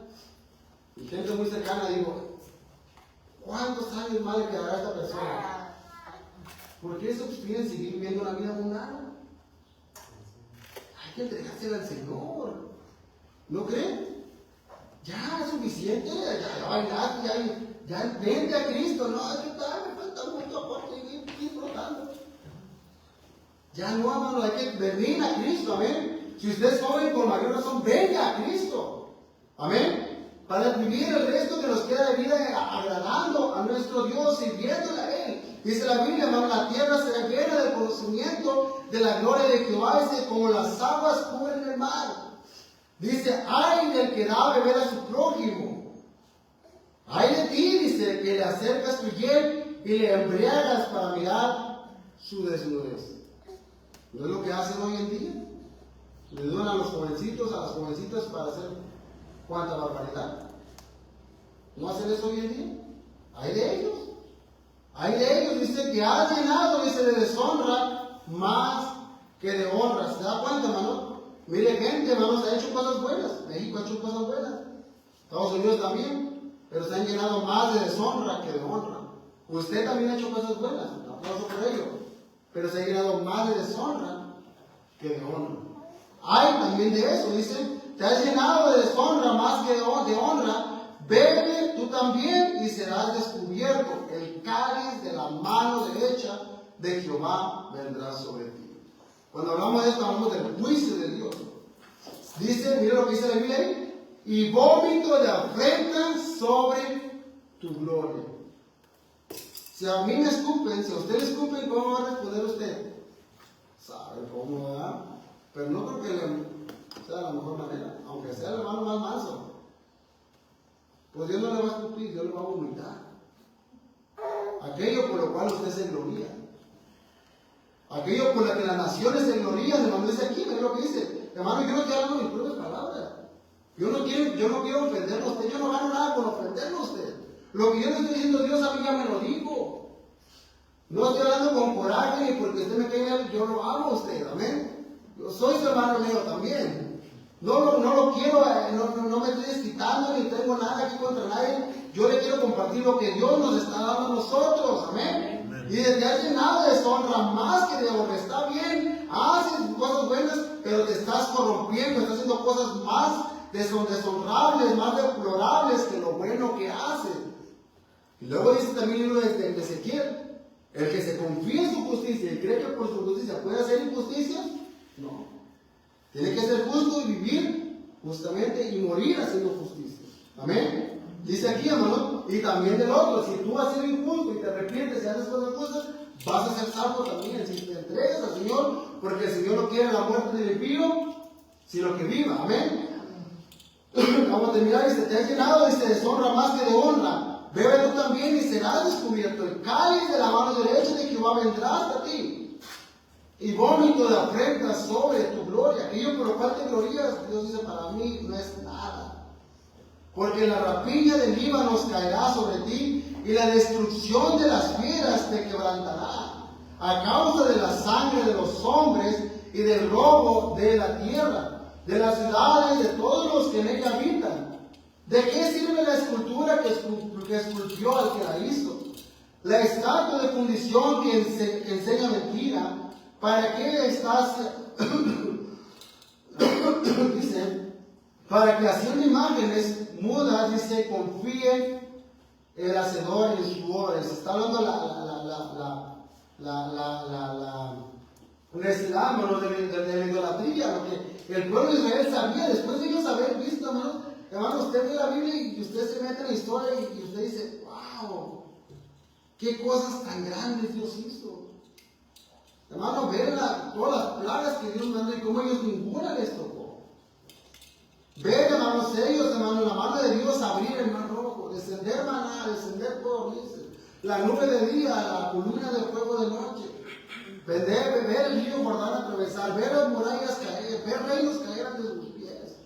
y gente muy cercana, digo, ¿cuántos años más le quedará a esta persona? ¿Por qué se obstinan en seguir viviendo una vida mundana? Hay que entregársela al Señor. ¿No creen? Ya es suficiente, ya bailaste, ya vente a Cristo. No, ¿qué tal? Me falta mucho por seguir disfrutando. Ya no, hermano, hay que venir a Cristo, amén. Si usted es joven, con mayor razón, venga a Cristo, amén. Para vivir el resto que nos queda de vida agradando a nuestro Dios, sirviéndole a Él. Dice la Biblia, hermano, la tierra será llena del conocimiento de la gloria de Jehová, dice, como las aguas cubren el mar. Dice, ay del que da a beber a su prójimo. Ay de ti, dice, que le acercas tu hiel y le embriagas para mirar su desnudez. ¿No es lo que hacen hoy en día? Le dan a los jovencitos, a las jovencitas para hacer cuánta barbaridad. ¿No hacen eso hoy en día? Hay de ellos. Hay de ellos, dice, que ha llenado, dice, de deshonra más que de honra. ¿Se da cuenta, hermano? Mire, gente, hermanos, ha hecho cosas buenas. México ha hecho cosas buenas. Estados Unidos también. Pero se han llenado más de deshonra que de honra. Usted también ha hecho cosas buenas. Un aplauso por ello. Pero se ha llenado más de deshonra que de honra. Hay también de eso, dice, te has llenado de deshonra más que de honra. Bebe tú también y serás descubierto. El cáliz de la mano derecha de Jehová vendrá sobre ti. Cuando hablamos de esto, hablamos del juicio de Dios. Dice, mira lo que dice la Biblia ahí, y vómito de afrenta sobre tu gloria. Si a mí me escupen, si a usted le escupen, ¿cómo va a responder usted? ¿Sabe cómo, verdad? Pero no creo que sea la mejor manera, aunque sea el hermano más manso. Pues Dios no le va a escupir, Dios le va a vomitar. Aquello por lo cual usted se gloria. Aquello por lo que las naciones se glorían, hermano, dice aquí, mira lo que dice. Hermano, yo no estoy hablando de mis propias palabras. Yo no quiero ofenderlo a usted, yo no gano nada con ofenderlo a usted. Lo que yo le estoy diciendo, Dios a mí ya me lo dijo. No estoy hablando con coraje ni porque usted me caiga, yo lo amo a usted, amén. Yo soy su hermano mío también. No lo quiero, no me estoy desquitando ni tengo nada aquí contra nadie. Yo le quiero compartir lo que Dios nos está dando a nosotros, amén. Y desde hace nada de deshonra más que de honra. Está bien, haces cosas buenas, pero te estás corrompiendo, estás haciendo cosas más deshonrables, más deplorables que lo bueno que haces. Y luego dice también el libro de Ezequiel, el que se confía en su justicia y cree que por su justicia puede hacer injusticia, no. Tiene que ser justo y vivir justamente y morir haciendo justicia. Amén. Dice aquí, hermano, y también del otro, si tú has sido injusto y te arrepientes y haces cosas justas, vas a ser salvo también. Si te entregas al Señor, porque el Señor no quiere la muerte del impío, sino que viva. Amén. Vamos a terminar, dice, te has llenado y se deshonra más que de honra. Bebe tú también y serás descubierto. El cáliz de la mano derecha de Jehová vendrá hasta ti. Y vómito de afrenta sobre tu gloria. Aquello por lo cual te glorías, Dios dice, para mí no es nada. Porque la rapiña del Líbano caerá sobre ti y la destrucción de las fieras te quebrantará. A causa de la sangre de los hombres y del robo de la tierra, de las ciudades, de todos los que en ella habitan. ¿De qué sirve la escultura que esculpió al que la hizo? La estatua de fundición que enseña mentira. ¿Para qué estás? Dice, para que haciendo imágenes mudas, dice, confíe el hacedor en sus obras. Está hablando la honestidad, hermanos, de la idolatría, lo que el pueblo de Israel sabía, después de ellos haber visto, hermano, usted ve la Biblia y usted se mete en la historia y usted dice, wow, qué cosas tan grandes Dios hizo. Hermano, ver todas las plagas que Dios mandó y cómo ellos ninguna les tocó. Ver, hermanos, ellos, hermano, la mano de Dios abrir el mar rojo, descender maná, descender todo, la nube de día, la columna de fuego de noche. Ver el río Jordán atravesar, ver las murallas caer, ver reinos caer ante sus pies.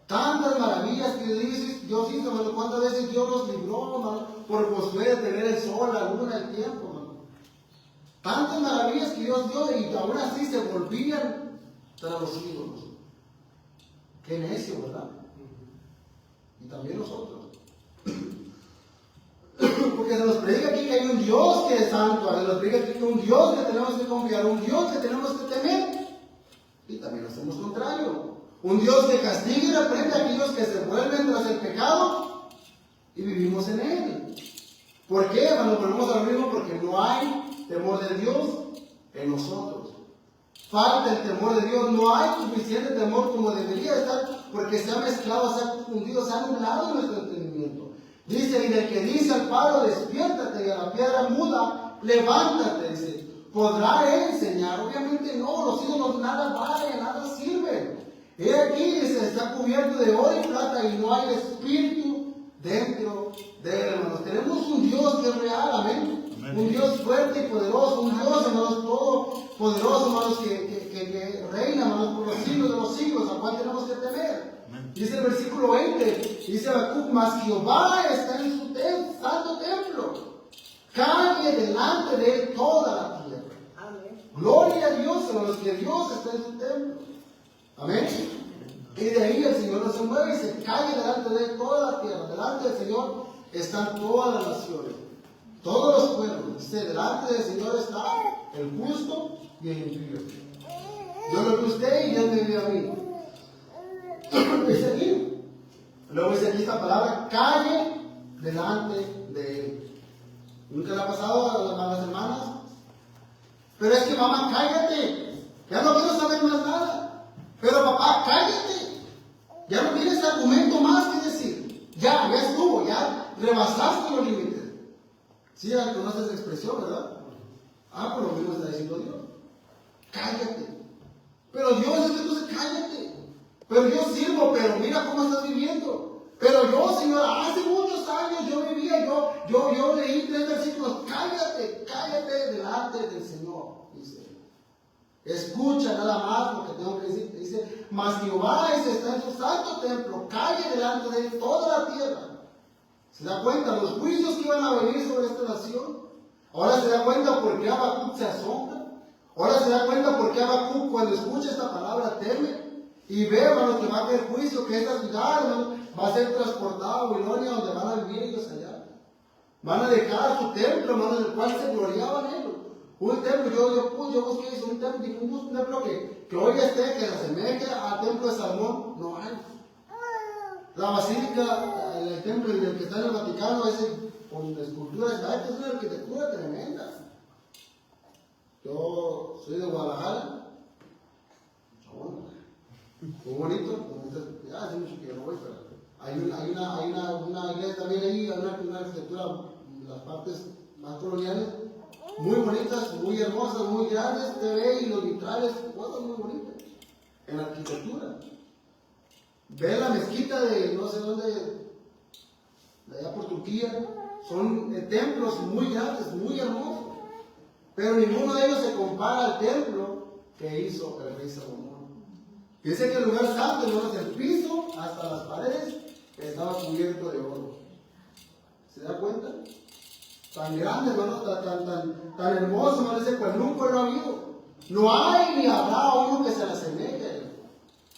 Tantas maravillas que Dios hizo, hermano. ¿Cuántas veces Dios los libró, hermano, por Josué de tener el sol, la luna, el tiempo, hermano? Tantas maravillas que Dios dio y aún así se volvían tras los ídolos. Qué necio, ¿verdad? Y también nosotros. Porque se nos predica aquí que hay un Dios que es santo, se nos predica aquí que hay un Dios que tenemos que confiar, un Dios que tenemos que temer. Y también hacemos contrario. Un Dios que castiga y reprende a aquellos que se vuelven tras el pecado y vivimos en él. ¿Por qué? Cuando ponemos a lo mismo, porque no hay temor de Dios en nosotros. Falta el temor de Dios, no hay suficiente temor como debería estar, porque se ha mezclado, se ha confundido, se ha anulado nuestro entendimiento. Dice, y del que dice al palo, despiértate, y a la piedra muda, levántate, dice, ¿podrá él enseñar? Obviamente no, los ídolos nada valen, nada sirven. He aquí, dice, está cubierto de oro y plata, y no hay espíritu dentro de él, hermanos. Tenemos un Dios que es real, amén. Un Dios fuerte y poderoso, un Dios, hermanos, todo poderoso, hermanos, que reina, hermanos, por los siglos de los siglos, al cual tenemos que temer. Dice el versículo 20, dice Habacuc, mas Jehová está en su santo templo, calle delante de él toda la tierra. Amén. Gloria a Dios, hermanos, que Dios está en su templo. Amén. Y de ahí el Señor no se mueve y se calle delante de él toda la tierra. Delante del Señor están todas las naciones, todos los pueblos. Dice, delante del Señor está el justo y el impío. Yo lo vi a usted y él me vio a mí. Dice aquí, luego dice aquí esta palabra, calle delante de él. ¿Nunca le ha pasado a las hermanas? Pero es que mamá, cállate, ya no quiero saber más nada. Pero papá, cállate, ya no tienes argumento más que decir. Ya estuvo, ya rebasaste los límites. Sí, ya conoces esa expresión, ¿verdad? Por lo mismo está diciendo Dios. Cállate. Pero Dios es que tú dices, cállate. Pero yo sirvo, pero mira cómo estás viviendo. Pero yo, Señor, hace muchos años yo vivía, yo leí 3 versículos. Cállate delante del Señor, dice. Escucha nada más lo que tengo que decir. Dice, mas Jehová está en su santo templo, calle delante de él toda la tierra. ¿Se da cuenta? Los juicios que iban a venir sobre esta nación. Ahora se da cuenta por qué Habacuc se asombra. Ahora se da cuenta por qué Habacuc cuando escucha esta palabra teme. Y ve, hermano, que va a haber juicio, que esta ciudad, hermano, va a ser transportada a Babilonia, donde van a vivir ellos allá. Van a dejar su templo, hermano, del cual se gloriaban ellos. Un templo, yo busqué eso, un templo que hoy esté, que se asemeje al templo de Salomón, no hay. La basílica, el templo del que está en el Vaticano, ese con esculturas, es una arquitectura tremenda. Yo soy de Guadalajara. Muy bonito, ya hace mucho que yo no voy, pero hay una iglesia también ahí, una arquitectura, las partes más coloniales, muy bonitas, muy hermosas, muy grandes, te ve, y los vitrales, cosas muy bonitas, en la arquitectura. Ve la mezquita de no sé dónde, de allá por Turquía, son templos muy grandes, muy hermosos, pero ninguno de ellos se compara al templo que hizo el rey Salomón. Dice que el lugar santo, hermanos, el piso hasta las paredes estaba cubierto de oro. ¿Se da cuenta? Tan grande, hermanos, tan hermoso, hermanos, ese cual nunca lo ha habido. No hay ni habrá uno que se le asemeje.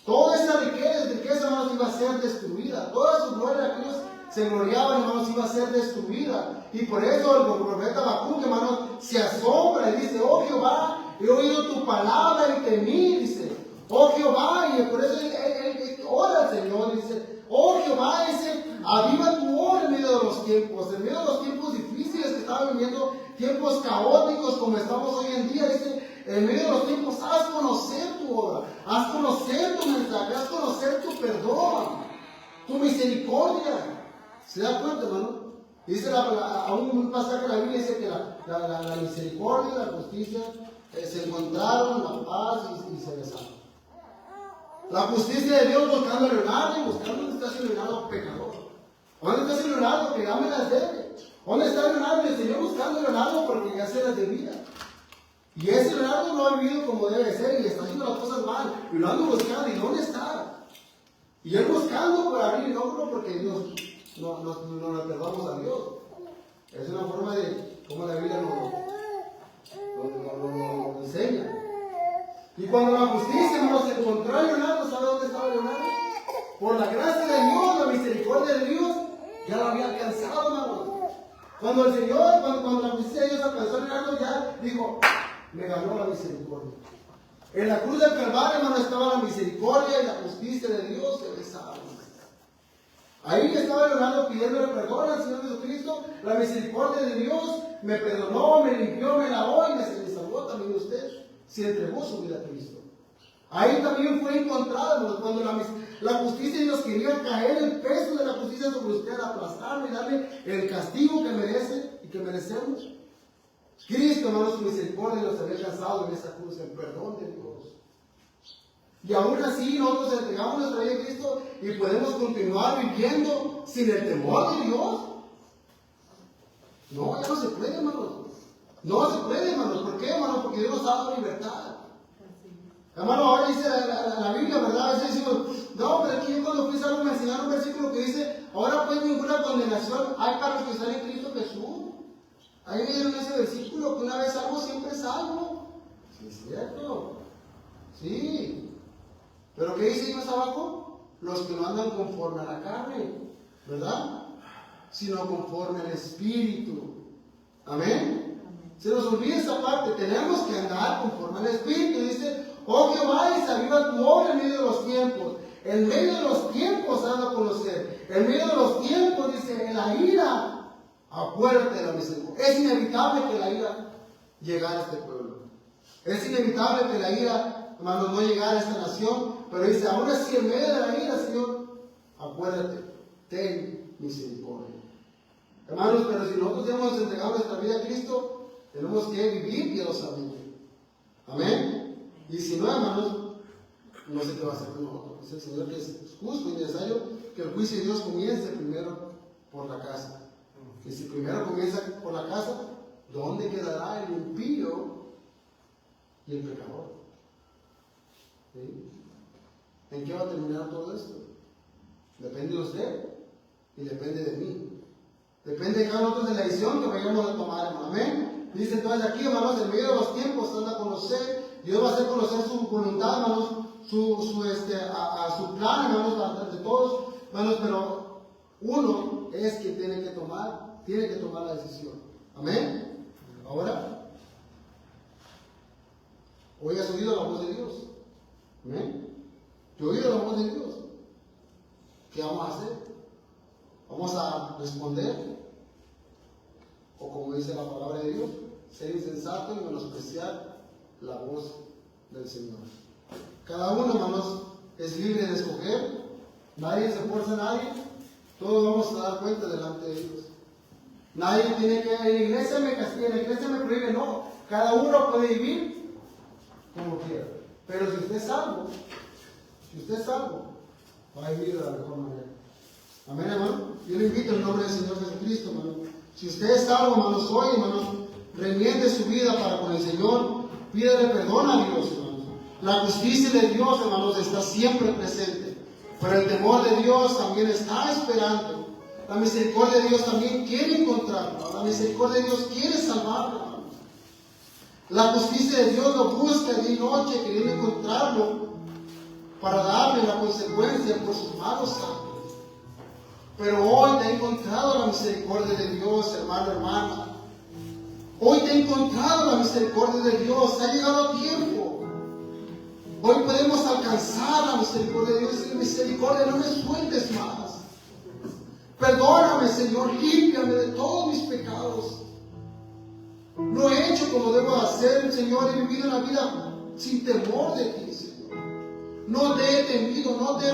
Toda esa riqueza, hermanos, iba a ser destruida. Toda su gloria que ellos se gloriaban, hermanos, iba a ser destruida. Y por eso el profeta Habacuc, hermanos, se asombra y dice: oh Jehová, he oído tu palabra y temí, dice. Oh Jehová, y por eso él ora al Señor, dice: oh Jehová, dice, aviva tu obra en medio de los tiempos, en medio de los tiempos difíciles que estaban viviendo, tiempos caóticos como estamos hoy en día, dice, en medio de los tiempos, haz conocer tu obra, haz conocer tu mensaje, haz conocer tu perdón, tu misericordia. ¿Se da cuenta, hermano? Dice aún un pasaje de la Biblia, dice que la misericordia y la justicia se encontraron, la paz y se besaron. La justicia de Dios buscando a Leonardo y buscando dónde está ese Leonardo pecador. ¿Dónde está ese Leonardo que ya me las debe? ¿Dónde está Leonardo? El Señor buscando a Leonardo porque ya se las debía. Y ese Leonardo no ha vivido como debe ser y está haciendo las cosas mal. Y lo ando buscando. ¿Y dónde está? Y él buscando por abrir el hombro porque Dios no le perdamos a Dios. Es una forma de cómo la Biblia nos enseña. Y cuando la justicia nos encontró a Leonardo, ¿sabe dónde estaba Leonardo? Por la gracia de Dios, la misericordia de Dios, ya lo había alcanzado, hermano. Cuando el Señor, cuando la justicia de Dios alcanzó a Leonardo, ya dijo: me ganó la misericordia. En la cruz del Calvario, hermano, estaba la misericordia y la justicia de Dios se besaban. Ahí estaba Leonardo pidiéndole perdón al Señor Jesucristo. La misericordia de Dios me perdonó, me limpió, me lavó y me salvó también usted. Se entregó su vida a Cristo. Ahí también fue encontrado cuando la justicia de Dios quería caer el peso de la justicia sobre usted, aplastarlo y darle el castigo que merece y que merecemos. Cristo, hermanos, su misericordia nos había alcanzado en esa cruz, el perdón de Dios. Y aún así nosotros entregamos nuestra vida a Cristo y podemos continuar viviendo sin el temor de Dios. No, ya no se puede, hermanos. No se puede, hermanos. ¿Por qué, hermanos? Porque Dios nos ha dado libertad. Hermano, ahora dice la Biblia, ¿verdad? A veces decimos: no, pero aquí yo cuando fui salvo me enseñaron un versículo que dice: ahora pues ninguna condenación hay para los que están en Cristo Jesús. Ahí me dieron ese versículo, que una vez salvo siempre salvo. Sí, es cierto. Sí. Pero ¿qué dice más abajo? Los que no andan conforme a la carne, ¿verdad? Sino conforme al Espíritu. Amén. Se nos olvida esa parte. Tenemos que andar conforme al Espíritu. Dice: oh Jehová, y se aviva tu obra en medio de los tiempos. En medio de los tiempos anda a conocer. En medio de los tiempos, dice, en la ira, acuérdate de la misericordia. Es inevitable que la ira llegara a este pueblo. Es inevitable que la ira, hermanos, no llegara a esta nación. Pero dice: aún así, en medio de la ira, Señor, acuérdate, ten misericordia. Hermanos, pero si nosotros hemos entregado nuestra vida a Cristo, tenemos que vivir piadosamente. Amén. Y si no, hermanos, no sé qué va a hacer con nosotros. Dice el Señor que es justo y necesario que el juicio de Dios comience primero por la casa. Y si primero comienza por la casa, ¿dónde quedará el impío y el pecador? ¿Sí? ¿En qué va a terminar todo esto? Depende de usted y depende de mí. Depende de cada uno de la decisión que vayamos a tomar, hermano. Amén. Dice entonces aquí, hermanos, en medio de los tiempos anda a conocer, Dios va a hacer conocer su voluntad, hermanos, su plan, hermanos, de todos, hermanos, pero uno es quien tiene que tomar la decisión. Amén. Ahora, hoy has oído la voz de Dios. Amén. Yo he oído la voz de Dios. ¿Qué vamos a hacer? ¿Vamos a responder? O como dice la palabra de Dios, ser insensato y menospreciar la voz del Señor. Cada uno, hermanos, es libre de escoger. Nadie se fuerza a nadie. Todos vamos a dar cuenta delante de Dios. Nadie tiene que, en la iglesia me castiga, en la iglesia me prohíbe, no. Cada uno puede vivir como quiera. Pero si usted es salvo, va a vivir de la mejor manera. Amén, hermano. Yo le invito en el nombre del Señor Jesucristo, hermano. Si usted es salvo, hermanos, hoy, hermanos, remiende su vida para con el Señor. Pídele perdón a Dios, hermanos. La justicia de Dios, hermanos, está siempre presente. Pero el temor de Dios también está esperando. La misericordia de Dios también quiere encontrarlo. La misericordia de Dios quiere salvarlo, hermanos. La justicia de Dios lo busca día y noche, queriendo encontrarlo para darle la consecuencia por sus malos actos. Pero hoy te ha encontrado la misericordia de Dios, hermano, hermana. Hoy te ha encontrado la misericordia de Dios. Ha llegado a tiempo. Hoy podemos alcanzar la misericordia de Dios. Y misericordia, no me sueltes más. Perdóname, Señor, límpiame de todos mis pecados. No he hecho como debo hacer, Señor. He vivido una vida sin temor de ti, Señor. No te he temido, no te he